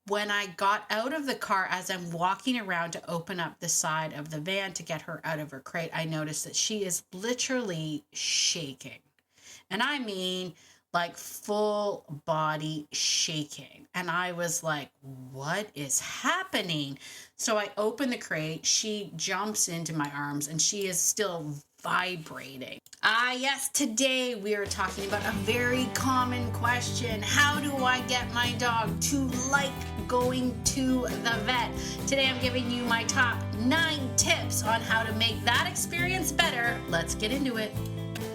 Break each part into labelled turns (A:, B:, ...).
A: when I got out of the car, as I'm walking around to open up the side of the van to get her out of her crate, I noticed that she is literally shaking. And I mean, like full body shaking. And I was like, what is happening? So I open the crate. She jumps into my arms and she is still vibrating. Yes, today we are talking about a very common question. How do I get my dog to like going to the vet? Today I'm giving you my top 9 tips on how to make that experience better. Let's get into it.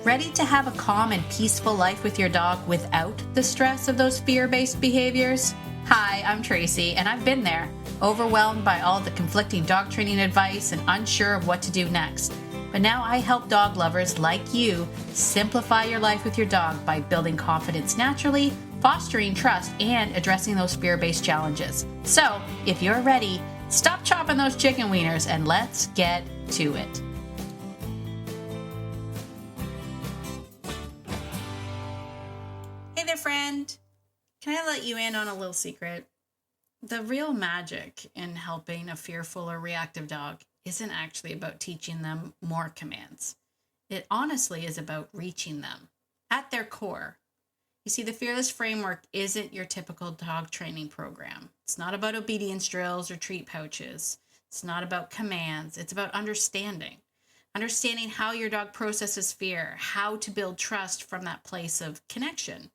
A: Ready to have a calm and peaceful life with your dog without the stress of those fear-based behaviors? Hi, I'm Tracy, and I've been there, overwhelmed by all the conflicting dog training advice and unsure of what to do next. But now I help dog lovers like you simplify your life with your dog by building confidence naturally, fostering trust, and addressing those fear-based challenges. So, if you're ready, stop chopping those chicken wieners and let's get to it. Hey there, friend. Can I let you in on a little secret? The real magic in helping a fearful or reactive dog isn't actually about teaching them more commands. It honestly is about reaching them at their core. You see, the Fearless Framework isn't your typical dog training program. It's not about obedience drills or treat pouches. It's not about commands. It's about understanding. Understanding how your dog processes fear, how to build trust from that place of connection.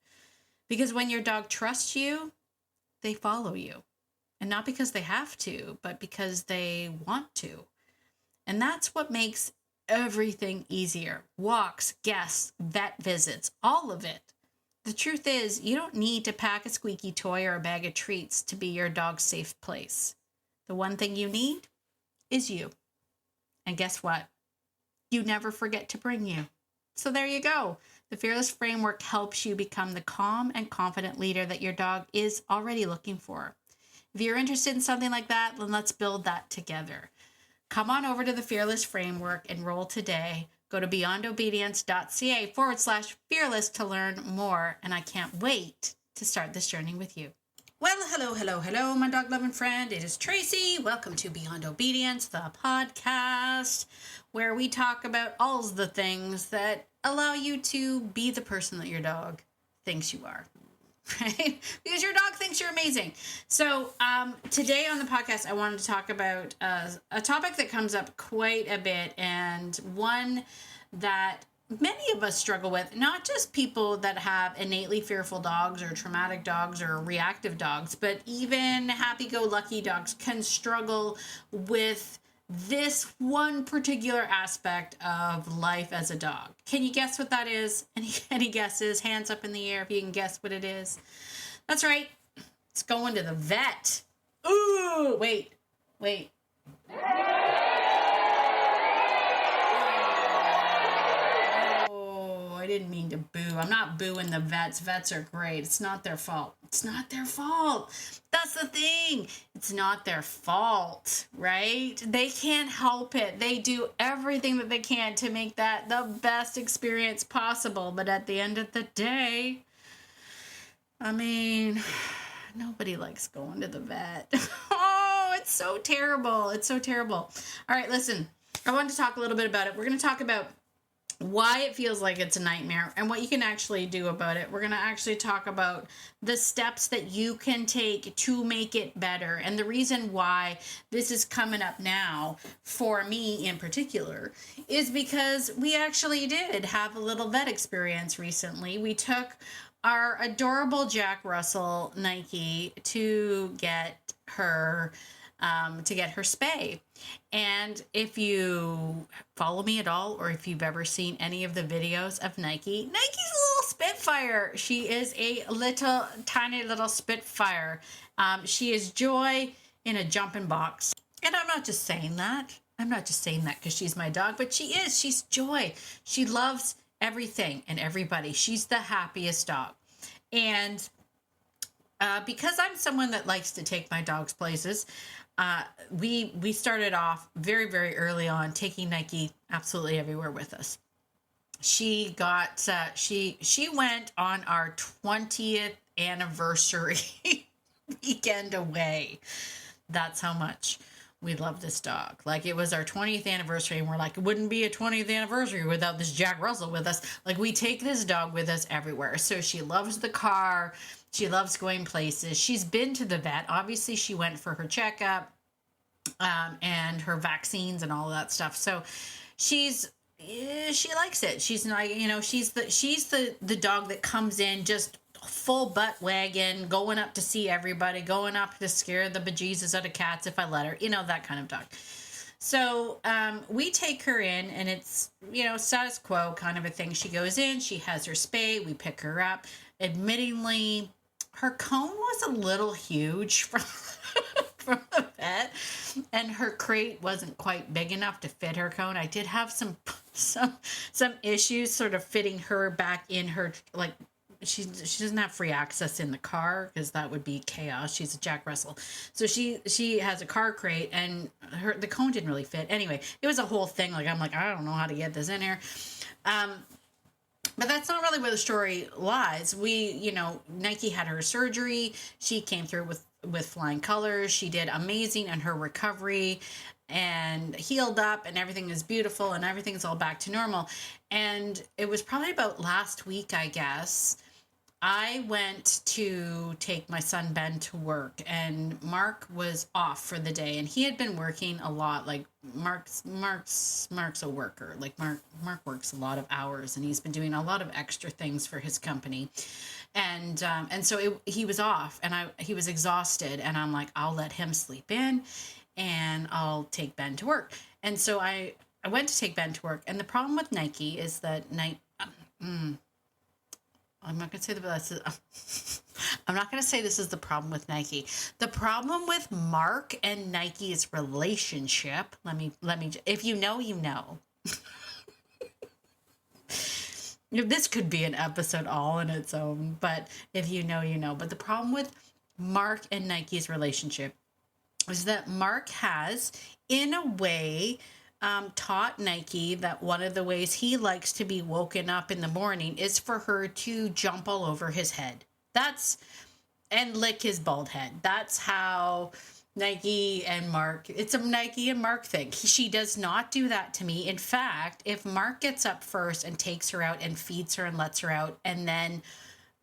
A: Because when your dog trusts you, they follow you. And not because they have to, but because they want to. And that's what makes everything easier. Walks, guests, vet visits, all of it. The truth is, you don't need to pack a squeaky toy or a bag of treats to be your dog's safe place. The one thing you need is you. And guess what? You never forget to bring you. So there you go. The Fearless Framework helps you become the calm and confident leader that your dog is already looking for. If you're interested in something like that, then let's build that together. Come on over to the Fearless Framework, enroll today. Go to beyondobedience.ca/fearless to learn more. And I can't wait to start this journey with you. Well, hello, my dog loving friend. It is Tracy. Welcome to Beyond Obedience, the podcast, where we talk about all the things that allow you to be the person that your dog thinks you are. Right? Because your dog thinks you're amazing. So today on the podcast, I wanted to talk about a topic that comes up quite a bit, and one that many of us struggle with, not just people that have innately fearful dogs or traumatic dogs or reactive dogs, but even happy-go-lucky dogs can struggle with this one particular aspect of life as a dog. Can you guess what that is? Any guesses? Hands up in the air if you can guess what it is. That's right. It's going to the vet. Ooh, wait. Oh, I didn't mean to boo. I'm not booing the vets. Vets are great. It's not their fault. It's not their fault. That's the thing. It's not their fault, right? They can't help it. They do everything that they can to make that the best experience possible. But at the end of the day, I mean, nobody likes going to the vet. Oh, it's so terrible. It's so terrible. All right, listen, I wanted to talk a little bit about it. We're going to talk about why it feels like it's a nightmare and what you can actually do about it. We're going to actually talk about the steps that you can take to make it better. And the reason why this is coming up now for me in particular is because we actually did have a little vet experience recently. We took our adorable Jack Russell Nike to get her spay. And if you follow me at all, or if you've ever seen any of the videos of Nike's a little spitfire. She is a tiny little spitfire. She is joy in a jumping box. And I'm not just saying that. Because she's my dog, but she's joy. She loves everything and everybody. She's the happiest dog. And because I'm someone that likes to take my dogs places, we started off very, very early on taking Nike absolutely everywhere with us. She went on our 20th anniversary weekend away. That's how much we love this dog. Like, it was our 20th anniversary, and we're like, it wouldn't be a 20th anniversary without this Jack Russell with us. Like, we take this dog with us everywhere. So she loves the car. She loves going places. She's been to the vet. Obviously, she went for her checkup, and her vaccines and all that stuff. So she likes it. She's not, she's the dog that comes in just full butt wagging, going up to see everybody, going up to scare the bejesus out of cats if I let her, that kind of dog. So we take her in, and it's, status quo kind of a thing. She goes in, she has her spay, we pick her up. Admittingly, her cone was a little huge from the vet, and her crate wasn't quite big enough to fit her cone. I did have some issues sort of fitting her back in her, like, she doesn't have free access in the car because that would be chaos. She's a Jack Russell. So she has a car crate, and the cone didn't really fit. Anyway, it was a whole thing. Like, I'm like, I don't know how to get this in here. But that's not really where the story lies. Nike had her surgery. She came through with flying colors. She did amazing in her recovery and healed up, and everything is beautiful, and everything's all back to normal. And it was probably about last week, I guess, I went to take my son Ben to work, and Mark was off for the day, and he had been working a lot. Like, Mark's a worker. Like, Mark works a lot of hours, and he's been doing a lot of extra things for his company. And so he was off, and he was exhausted, and I'm like, I'll let him sleep in, and I'll take Ben to work. And so I went to take Ben to work, and the problem with Nike is that I'm not going to say I'm not going to say this is the problem with Nike. The problem with Mark and Nike's relationship, let me, if you know, you know. This could be an episode all in its own, but if you know, you know. But the problem with Mark and Nike's relationship is that Mark has, in a way, taught Nike that one of the ways he likes to be woken up in the morning is for her to jump all over his head. And lick his bald head. That's how Nike and Mark, it's a Nike and Mark thing. She does not do that to me. In fact, if Mark gets up first and takes her out and feeds her and lets her out, and then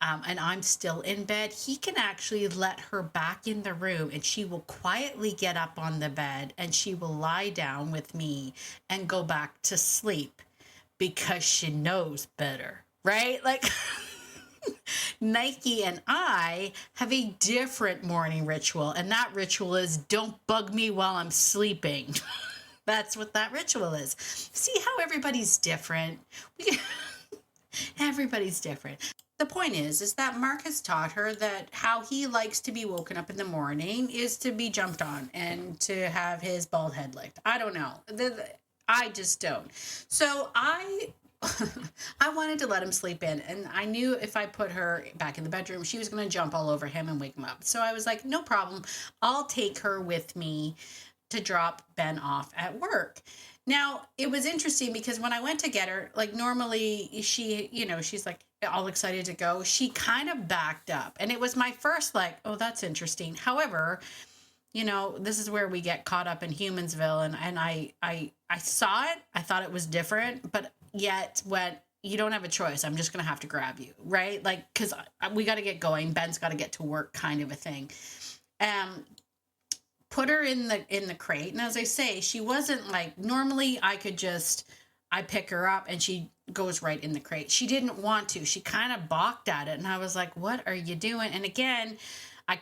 A: and I'm still in bed, he can actually let her back in the room, and she will quietly get up on the bed, and she will lie down with me and go back to sleep because she knows better, right? Like, Nike and I have a different morning ritual, and that ritual is don't bug me while I'm sleeping. That's what that ritual is. See how everybody's different? Everybody's different. The point is that Mark has taught her that how he likes to be woken up in the morning is to be jumped on and to have his bald head licked. I don't know. I just don't. So I wanted to let him sleep in, and I knew if I put her back in the bedroom, she was going to jump all over him and wake him up. So I was like, no problem. I'll take her with me to drop Ben off at work. Now, it was interesting because when I went to get her, like, normally she's like all excited to go. She kind of backed up, and it was my first like, oh, that's interesting. However, this is where we get caught up in Humansville, and I saw it. I thought it was different, but yet when you don't have a choice, I'm just going to have to grab you, right? Like, because we got to get going. Ben's got to get to work, kind of a thing. Put her in the crate, and as I say, she wasn't like, normally I pick her up and she goes right in the crate. She didn't want to. She kind of balked at it, and I was like, what are you doing? And again, I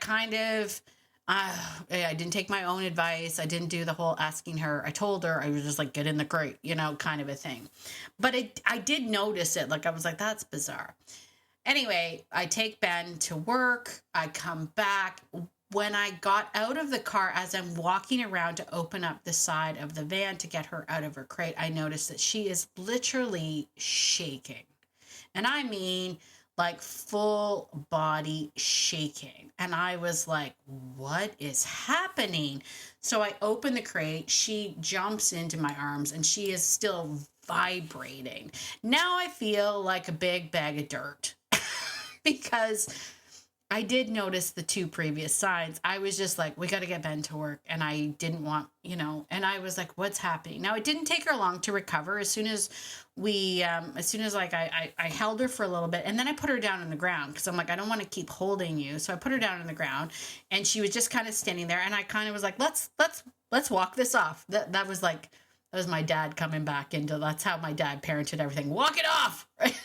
A: didn't take my own advice. I didn't do the whole asking her. I told her, I was just like, get in the crate, kind of a thing. But I did notice it. Like, I was like, that's bizarre. Anyway, I take Ben to work. I come back. When I got out of the car, as I'm walking around to open up the side of the van to get her out of her crate, I noticed that she is literally shaking. And I mean, like, full body shaking. And I was like, what is happening? So I open the crate. She jumps into my arms, and she is still vibrating. Now I feel like a big bag of dirt because I did notice the two previous signs. I was just like, we got to get Ben to work. And I didn't want, and I was like, what's happening? Now, it didn't take her long to recover. As soon as like I held her for a little bit, and then I put her down on the ground because I'm like, I don't want to keep holding you. So I put her down on the ground, and she was just kind of standing there. And I kind of was like, let's walk this off. That was my dad coming back into, that's how my dad parented everything. Walk it off. Right?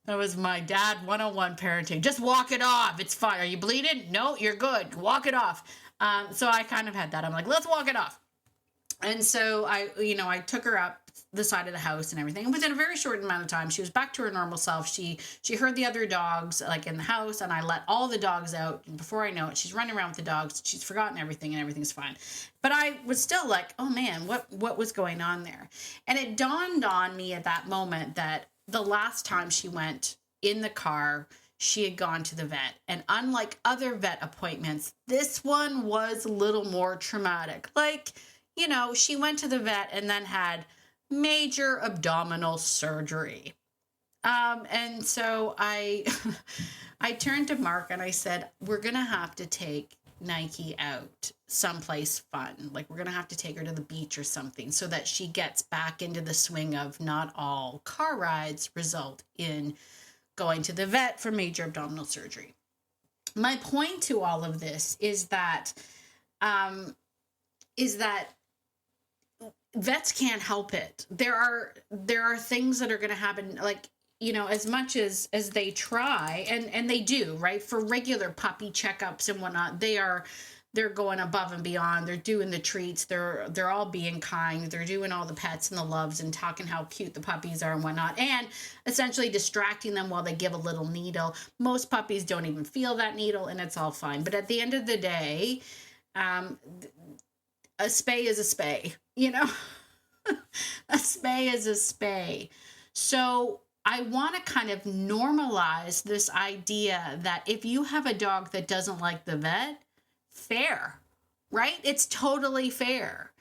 A: That was my dad 101 parenting. Just walk it off. It's fine. Are you bleeding? No, you're good. Walk it off. So I kind of had that. I'm like, let's walk it off. And so I took her up the side of the house and everything. And within a very short amount of time, she was back to her normal self. She heard the other dogs like in the house, and I let all the dogs out. And before I know it, she's running around with the dogs. She's forgotten everything, and everything's fine. But I was still like, oh man, what was going on there? And it dawned on me at that moment that the last time she went in the car, she had gone to the vet. And unlike other vet appointments, this one was a little more traumatic. Like, she went to the vet and then had major abdominal surgery. And so I turned to Mark and I said, we're going to have to take Nike out someplace fun. Like, we're going to have to take her to the beach or something so that she gets back into the swing of not all car rides result in going to the vet for major abdominal surgery. My point to all of this is that vets can't help it. There are things that are going to happen, like, as much as they try, and they do, right? For regular puppy checkups and whatnot, they're going above and beyond. They're doing the treats. They're all being kind. They're doing all the pets and the loves and talking how cute the puppies are and whatnot, and essentially distracting them while they give a little needle. Most puppies don't even feel that needle, and it's all fine. But at the end of the day, a spay is a spay, a spay is a spay. So I want to kind of normalize this idea that if you have a dog that doesn't like the vet, fair, right? It's totally fair.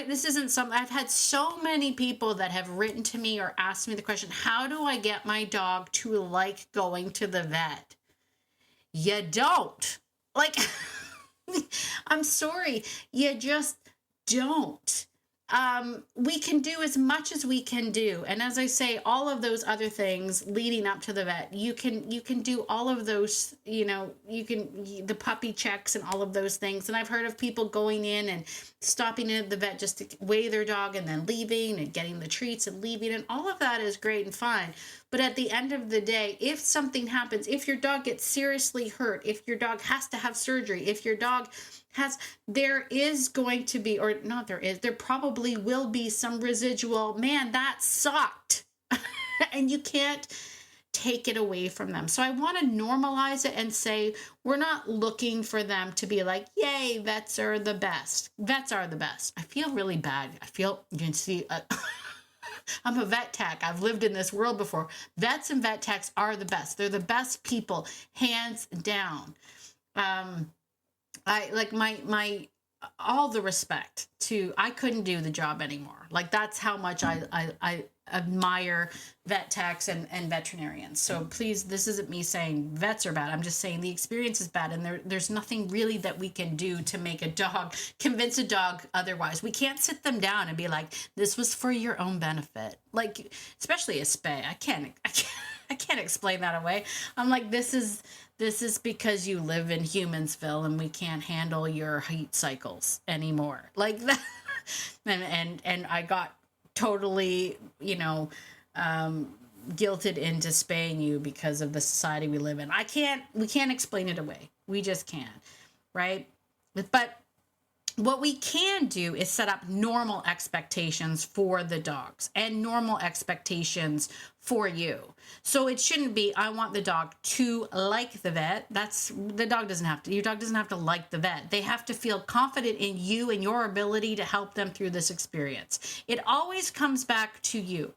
A: This isn't something, I've had so many people that have written to me or asked me the question, how do I get my dog to like going to the vet? You don't. Like, I'm sorry, you just don't. We can do as much as we can do. And as I say, all of those other things leading up to the vet, you can do all of those, the puppy checks and all of those things. And I've heard of people going in and stopping in at the vet just to weigh their dog and then leaving and getting the treats and leaving. And all of that is great and fine. But at the end of the day, if something happens, if your dog gets seriously hurt, if your dog has to have surgery, if your dog there probably will be some residual, man, that sucked. And you can't take it away from them. So I want to normalize it and say, we're not looking for them to be like, yay, vets are the best. Vets are the best. I feel really bad. You can see, I'm a vet tech. I've lived in this world before. Vets and vet techs are the best. They're the best people, hands down. I like my all the respect to, I couldn't do the job anymore. Like, that's how much I admire vet techs and veterinarians. So please, this isn't me saying vets are bad. I'm just saying the experience is bad, and there's nothing really that we can do to make convince a dog otherwise. We can't sit them down and be like, this was for your own benefit. Like, especially a spay. I can't explain that away. I'm like, this is because you live in Humansville and we can't handle your heat cycles anymore. Like that. and I got totally, guilted into spaying you because of the society we live in. We can't explain it away. We just can't. Right. But what we can do is set up normal expectations for the dogs and normal expectations for you. So it shouldn't be, I want the dog to like the vet. Your dog doesn't have to like the vet. They have to feel confident in you and your ability to help them through this experience. It always comes back to you.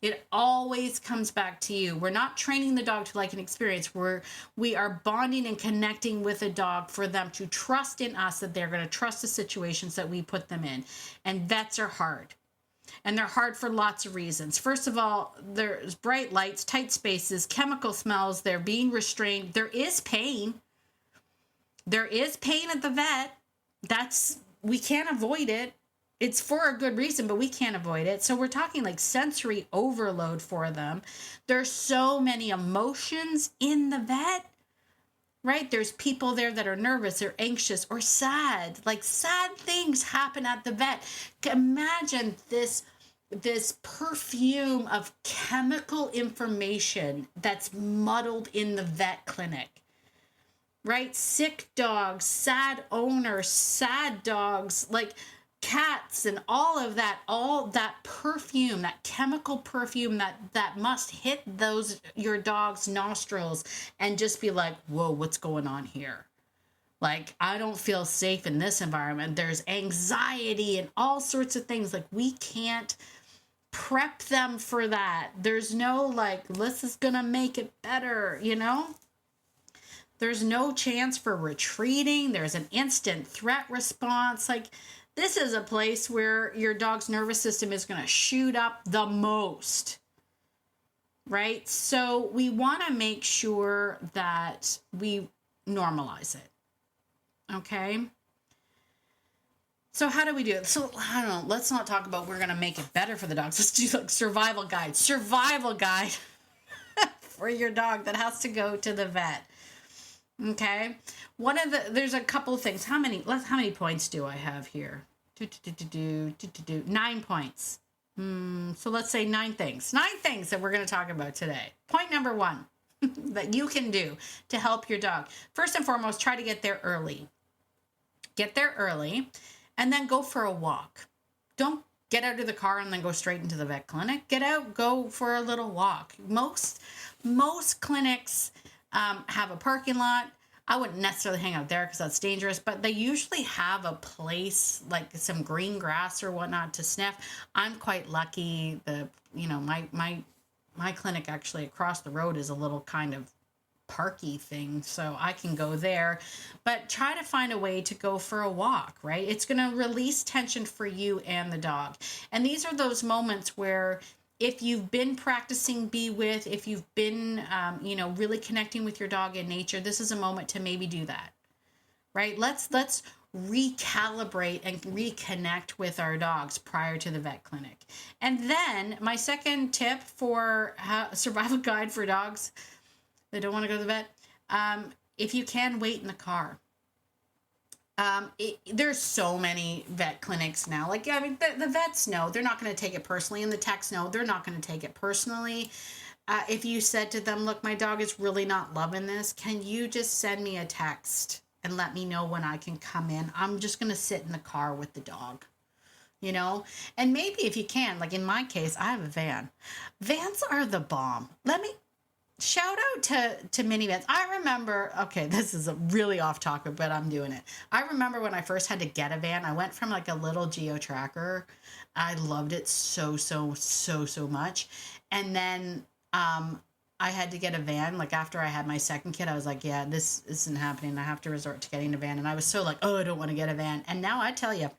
A: It always comes back to you. We're not training the dog to like an experience. We are bonding and connecting with a dog for them to trust in us, that they're going to trust the situations that we put them in. And vets are hard. And they're hard for lots of reasons. First of all, there's bright lights, tight spaces, chemical smells, they're being restrained. There is pain. There is pain at the vet. We can't avoid it. It's for a good reason, but we can't avoid it. So we're talking like sensory overload for them. There's so many emotions in the vet, right? There's people there that are nervous or anxious or sad. Like sad things happen at the vet. Imagine this perfume of chemical information that's muddled in the vet clinic. Right? Sick dogs, sad owners, sad dogs, like cats and all that perfume, that chemical perfume that must hit your dog's nostrils and just be like, whoa, what's going on here? Like, I don't feel safe in this environment. There's anxiety and all sorts of things. Like, we can't prep them for that. There's no like, this is gonna make it better, you know? There's no chance for retreating. There's an instant threat response. Like, this is a place where your dog's nervous system is going to shoot up the most, right? So we want to make sure that we normalize it, okay? So how do we do it? So, I don't know. Let's not talk about we're going to make it better for the dogs. Let's do like survival guide for your dog that has to go to the vet. Okay, there's a couple of things. How many points do I have here? 9 points. So let's say 9 things. 9 things that we're going to talk about today. Point number 1 that you can do to help your dog. First and foremost, try to get there early. Get there early and then go for a walk. Don't get out of the car and then go straight into the vet clinic. Get out, go for a little walk. Most clinics have a parking lot. I wouldn't necessarily hang out there because that's dangerous, but they usually have a place like some green grass or whatnot to sniff. I'm quite lucky. My clinic actually across the road is a little kind of parky thing, so I can go there. But try to find a way to go for a walk, right? It's going to release tension for you and the dog. And these are those moments where if you've been practicing be with, if you've been, really connecting with your dog in nature, this is a moment to maybe do that, right? Let's recalibrate and reconnect with our dogs prior to the vet clinic. And then my second tip for survival guide for dogs that don't want to go to the vet, if you can, wait in the car. There's so many vet clinics now. Like, I mean, the vets know they're not going to take it personally, and the techs know they're not going to take it personally. If you said to them, look, my dog is really not loving this, can you just send me a text and let me know when I can come in? I'm just going to sit in the car with the dog, you know? And maybe if you can, like in my case, I have a van. Vans are the bomb. Shout out to minivans. I remember, okay, this is a really off topic, but I'm doing it. I remember when I first had to get a van, I went from like a little Geo Tracker. I loved it so much. And then I had to get a van. Like after I had my second kid, I was like, yeah, this isn't happening. I have to resort to getting a van. And I was so like, oh, I don't want to get a van. And now I tell you,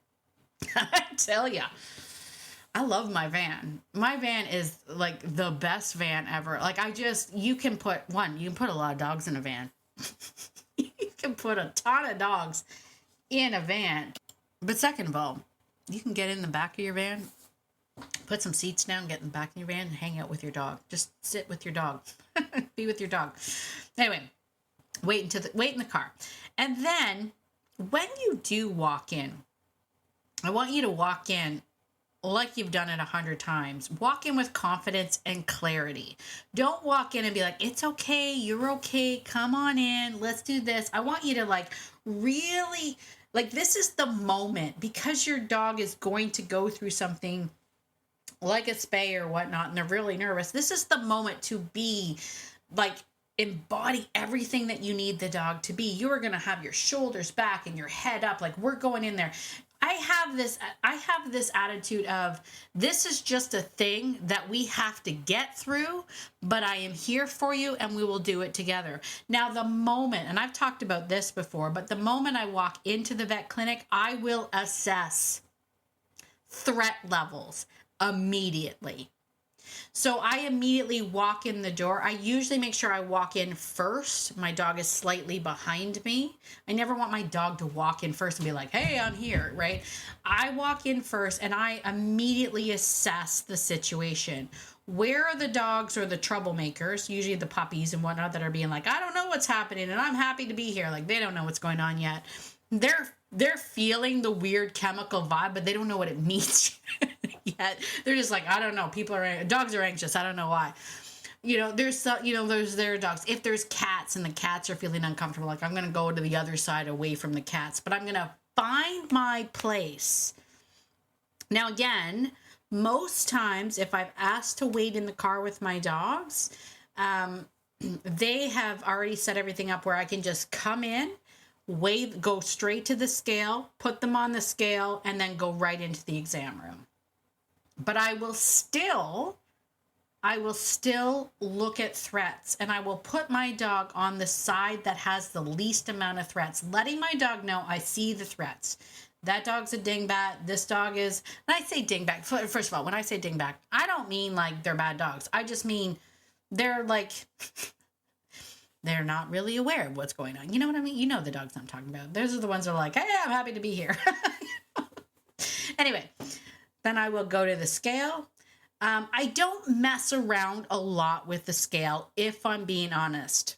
A: I love my van. My van is like the best van ever. Like you can put a lot of dogs in a van. You can put a ton of dogs in a van. But second of all, you can get in the back of your van, put some seats down, get in the back of your van and hang out with your dog. Just sit with your dog. Be with your dog. Anyway, wait in the car. And then when you do walk in, I want you to walk in like you've done it 100 times. Walk in with confidence and clarity. Don't walk in and be like, it's okay, you're okay, come on in, let's do this. I want you to like really, like this is the moment because your dog is going to go through something like a spay or whatnot and they're really nervous. This is the moment to be like, embody everything that you need the dog to be. You're going to have your shoulders back and your head up. Like we're going in there. I have this attitude of this is just a thing that we have to get through, but I am here for you and we will do it together. Now the moment, and I've talked about this before, but the moment I walk into the vet clinic, I will assess threat levels. immediately. So I immediately walk in the door. I usually make sure I walk in first. My dog is slightly behind me. I never want my dog to walk in first and be like, hey, I'm here, right? I walk in first and I immediately assess the situation. Where are the dogs or the troublemakers, usually the puppies and whatnot, that are being like, I don't know what's happening and I'm happy to be here. Like, they don't know what's going on yet. They're feeling the weird chemical vibe, but they don't know what it means yet. They're just like, I don't know. Dogs are anxious. I don't know why. There's their dogs. If there's cats and the cats are feeling uncomfortable, like, I'm going to go to the other side away from the cats, but I'm going to find my place. Now, again, most times if I've asked to wait in the car with my dogs, they have already set everything up where I can just come in, wait, go straight to the scale, put them on the scale, and then go right into the exam room. But I will still look at threats, and I will put my dog on the side that has the least amount of threats, letting my dog know I see the threats. That dog's a dingbat. This dog is, and I say dingbat. First of all, when I say dingbat, I don't mean like they're bad dogs. I just mean they're like, they're not really aware of what's going on. You know what I mean? You know the dogs I'm talking about. Those are the ones that are like, hey, I'm happy to be here. Anyway, then I will go to the scale. I don't mess around a lot with the scale, if I'm being honest.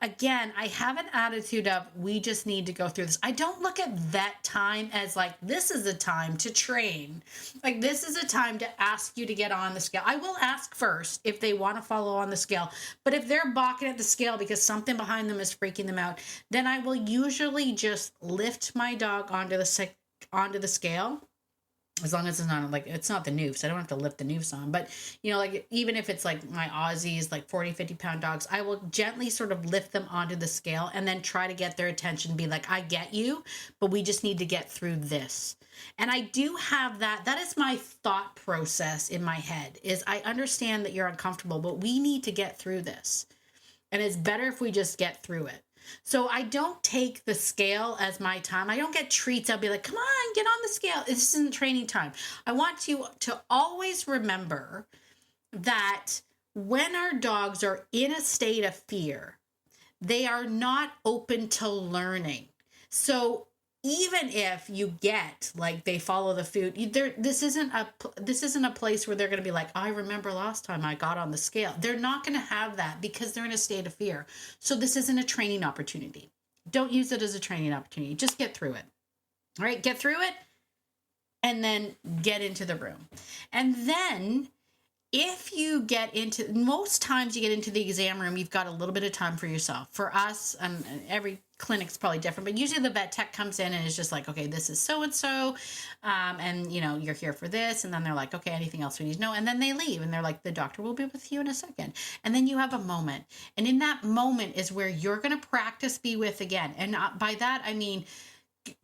A: Again, I have an attitude of, we just need to go through this. I don't look at vet time as like, this is a time to train. Like, this is a time to ask you to get on the scale. I will ask first if they want to follow on the scale. But if they're balking at the scale because something behind them is freaking them out, then I will usually just lift my dog onto the scale. As long as it's not like, it's not the noose. I don't have to lift the noose on. But, like, even if it's like my Aussies, like 40, 50 pound dogs, I will gently sort of lift them onto the scale and then try to get their attention, be like, I get you, but we just need to get through this. And I do have that. That is my thought process in my head, is I understand that you're uncomfortable, but we need to get through this. And it's better if we just get through it. So I don't take the scale as my time. I don't get treats. I'll be like, come on, get on the scale. This isn't training time. I want you to always remember that when our dogs are in a state of fear, they are not open to learning. So even if you get, like, they follow the food, this isn't a place where they're going to be like, I remember last time I got on the scale. They're not going to have that because they're in a state of fear. So this isn't a training opportunity. Don't use it as a training opportunity. Just get through it. All right, get through it and then get into the room. And then if you get into, most times you get into the exam room, you've got a little bit of time for yourself. For us, and every clinic's probably different, but usually the vet tech comes in and is just like, okay, this is so-and-so, and you're here for this. And then they're like, okay, anything else we need to know? And then they leave and they're like, the doctor will be with you in a second. And then you have a moment. And in that moment is where you're going to practice be with again. And by that, I mean,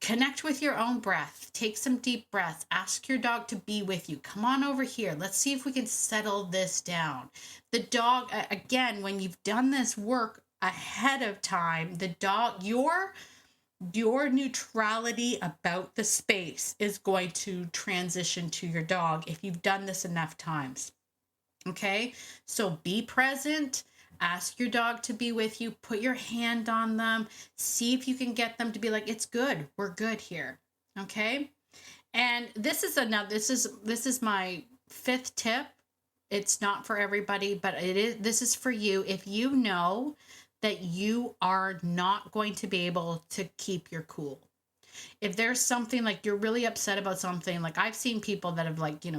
A: connect with your own breath. Take some deep breaths. Ask your dog to be with you. Come on over here. Let's see if we can settle this down. The dog, again, when you've done this work ahead of time, the dog, your neutrality about the space is going to transition to your dog if you've done this enough times. Okay? So be present. Ask your dog to be with you. Put your hand on them. See if you can get them to be like, it's good. We're good here. Okay. And this is my fifth tip. It's not for everybody, but this is for you. If you know that you are not going to be able to keep your cool. If there's something like you're really upset about something, like I've seen people that have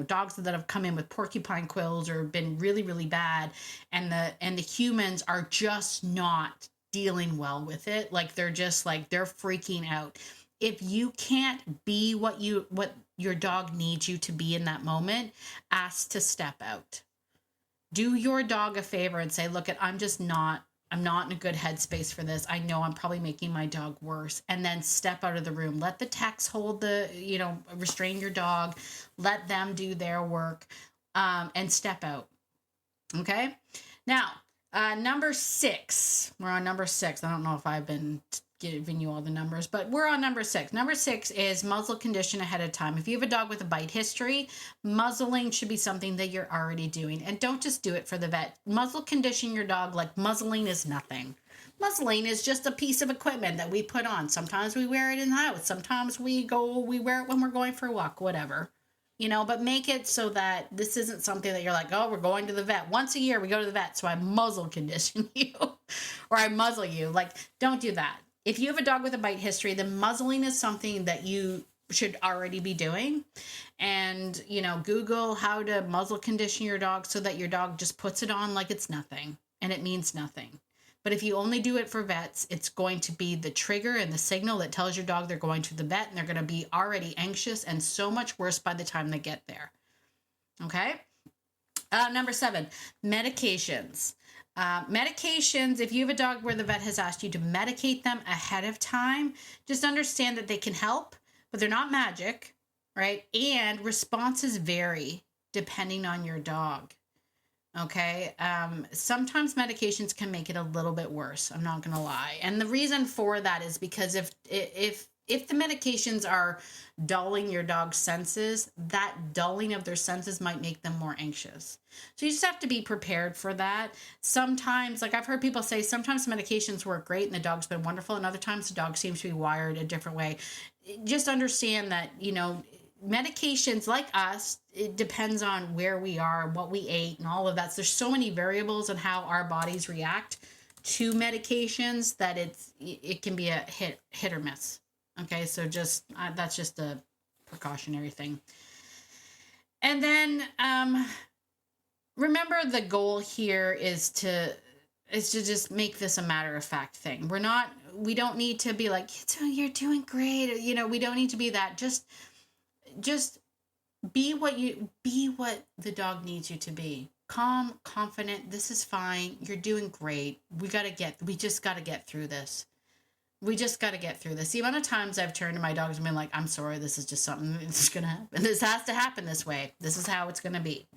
A: dogs that have come in with porcupine quills or been really, really bad, and the humans are just not dealing well with it. Like they're just like, they're freaking out. If you can't be what your dog needs you to be in that moment, ask to step out. Do your dog a favor and say, look, I'm not in a good headspace for this. I know I'm probably making my dog worse. And then step out of the room. Let the techs hold restrain your dog. Let them do their work, and step out. Okay. Now, number 6. We're on number 6. I don't know if I've been giving you all the numbers, but we're on number 6. Number 6 is muzzle condition ahead of time. If you have a dog with a bite history, muzzling should be something that you're already doing. And don't just do it for the vet. Muzzle condition your dog like muzzling is nothing. Muzzling is just a piece of equipment that we put on. Sometimes we wear it in the house. Sometimes we wear it when we're going for a walk, whatever. But make it so that this isn't something that you're like, oh, we're going to the vet. Once a year we go to the vet, so I muzzle condition you or I muzzle you. Like, don't do that. If you have a dog with a bite history, then muzzling is something that you should already be doing. And, Google how to muzzle condition your dog so that your dog just puts it on like it's nothing and it means nothing. But if you only do it for vets, it's going to be the trigger and the signal that tells your dog they're going to the vet, and they're going to be already anxious and so much worse by the time they get there. Okay? Number 7, medications. Medications, if you have a dog where the vet has asked you to medicate them ahead of time, just understand that they can help, but they're not magic, right? And responses vary depending on your dog. Okay. Sometimes medications can make it a little bit worse. I'm not going to lie. And the reason for that is because if the medications are dulling your dog's senses, that dulling of their senses might make them more anxious. So you just have to be prepared for that. Sometimes, like I've heard people say, sometimes medications work great and the dog's been wonderful. And other times the dog seems to be wired a different way. Just understand that, medications like us, it depends on where we are, what we ate and all of that. So there's so many variables on how our bodies react to medications that it can be a hit or miss. Okay, so that's just a precautionary thing. And then remember, the goal here is to just make this a matter of fact thing. We don't need to be like, you're doing great. We don't need to be that. Just be what the dog needs you to be. Calm, confident. This is fine. You're doing great. We just got to get through this. We just got to get through this. The amount of times I've turned to my dogs and been like, I'm sorry, this is just something that's going to happen. This has to happen this way. This is how it's going to be.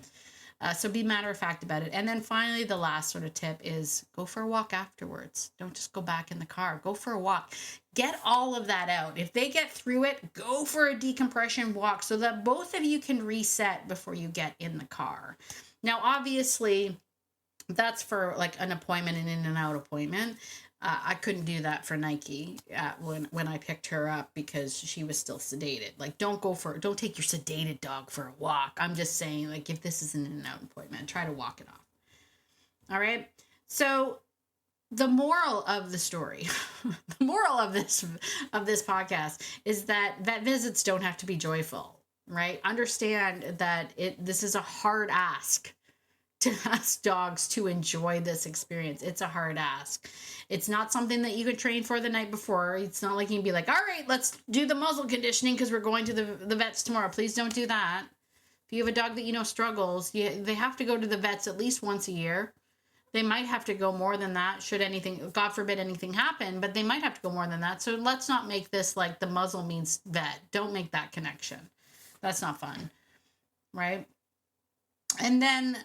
A: So be matter of fact about it. And then finally, the last sort of tip is go for a walk afterwards. Don't just go back in the car. Go for a walk. Get all of that out. If they get through it, go for a decompression walk so that both of you can reset before you get in the car. Now, obviously, that's for like an appointment, an in and out appointment. I couldn't do that for Nike when I picked her up because she was still sedated. Like, don't take your sedated dog for a walk. I'm just saying, like, if this is an in and out appointment, try to walk it off. All right. So the moral of the story, the moral of this podcast is that vet visits don't have to be joyful, right? Understand that this is a hard ask to ask dogs to enjoy this experience. It's a hard ask. It's not something that you could train for the night before. It's not like you can be like, all right, let's do the muzzle conditioning because we're going to the vets tomorrow. Please don't do that. If you have a dog that struggles, they have to go to the vets at least once a year. They might have to go more than that should anything, God forbid, anything happen, but they might have to go more than that. So let's not make this like the muzzle means vet. Don't make that connection. That's not fun, right? And then,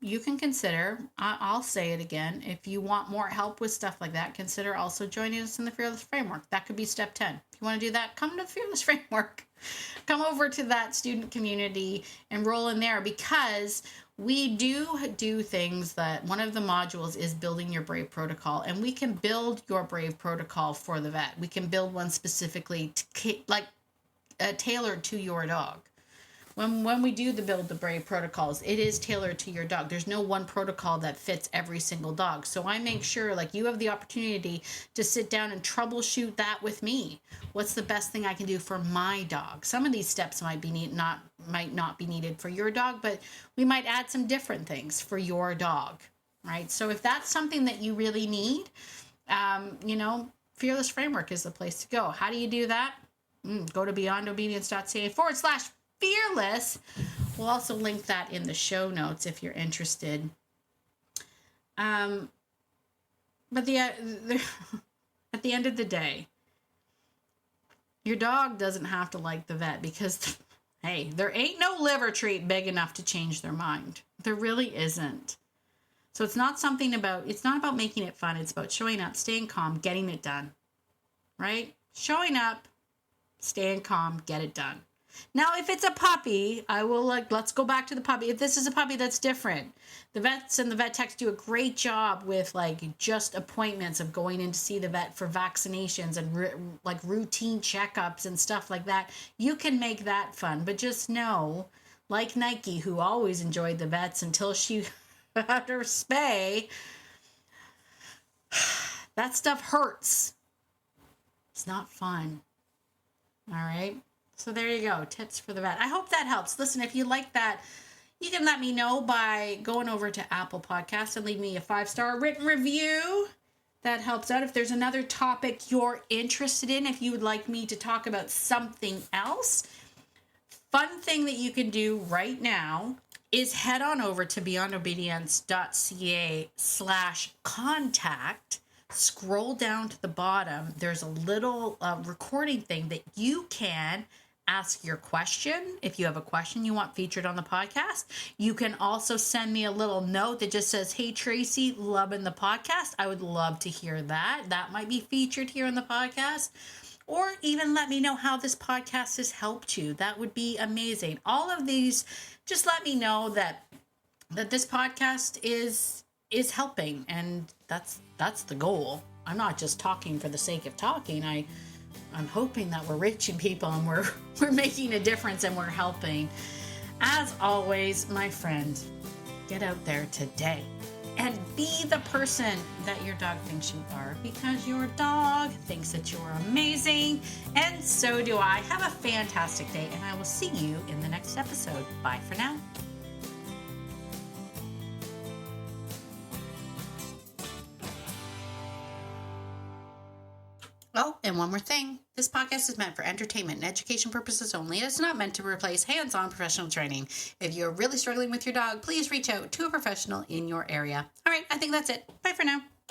A: you can consider, I'll say it again, if you want more help with stuff like that, consider also joining us in the Fearless Framework. That could be step 10. If you want to do that, come to the Fearless Framework. Come over to that student community, enroll in there, because we do things that one of the modules is building your Brave protocol, and we can build your Brave protocol for the vet. We can build one specifically tailored to your dog. When we do the Build the Brave protocols, it is tailored to your dog. There's no one protocol that fits every single dog. So I make sure you have the opportunity to sit down and troubleshoot that with me. What's the best thing I can do for my dog? Some of these steps might not be needed for your dog, but we might add some different things for your dog, right? So if that's something that you really need, Fearless Framework is the place to go. How do you do that? Go to beyondobedience.ca/fearless. We'll also link that in the show notes if you're interested. But at the end of the day, your dog doesn't have to like the vet because, hey, there ain't no liver treat big enough to change their mind. There really isn't. So it's not about making it fun. It's about showing up, staying calm, getting it done, right? Showing up, staying calm, get it done. Now, if it's a puppy, let's go back to the puppy. If this is a puppy, that's different. The vets and the vet techs do a great job with just appointments of going in to see the vet for vaccinations and routine checkups and stuff like that. You can make that fun, but just know, like Nike, who always enjoyed the vets until she had her spay, that stuff hurts. It's not fun. All right. So there you go. Tips for the vet. I hope that helps. Listen, if you like that, you can let me know by going over to Apple Podcasts and leave me a 5-star written review. That helps out. If there's another topic you're interested in, if you would like me to talk about something else, fun thing that you can do right now is head on over to beyondobedience.ca/contact. Scroll down to the bottom. There's a little recording thing that you can ask your question. If you have a question you want featured on the podcast, you can also send me a little note that just says, "Hey Tracy, loving the podcast." I would love to hear that. That might be featured here on the podcast. Or even let me know how this podcast has helped you. That would be amazing. All of these, just let me know that this podcast is helping, and that's the goal. I'm not just talking for the sake of talking. I'm hoping that we're reaching people and we're making a difference and we're helping. As always, my friend, get out there today and be the person that your dog thinks you are, because your dog thinks that you're amazing, and so do I. Have a fantastic day, and I will see you in the next episode. Bye for now. Oh, and one more thing. This podcast is meant for entertainment and education purposes only. It is not meant to replace hands-on professional training. If you're really struggling with your dog, please reach out to a professional in your area. All right, I think that's it. Bye for now.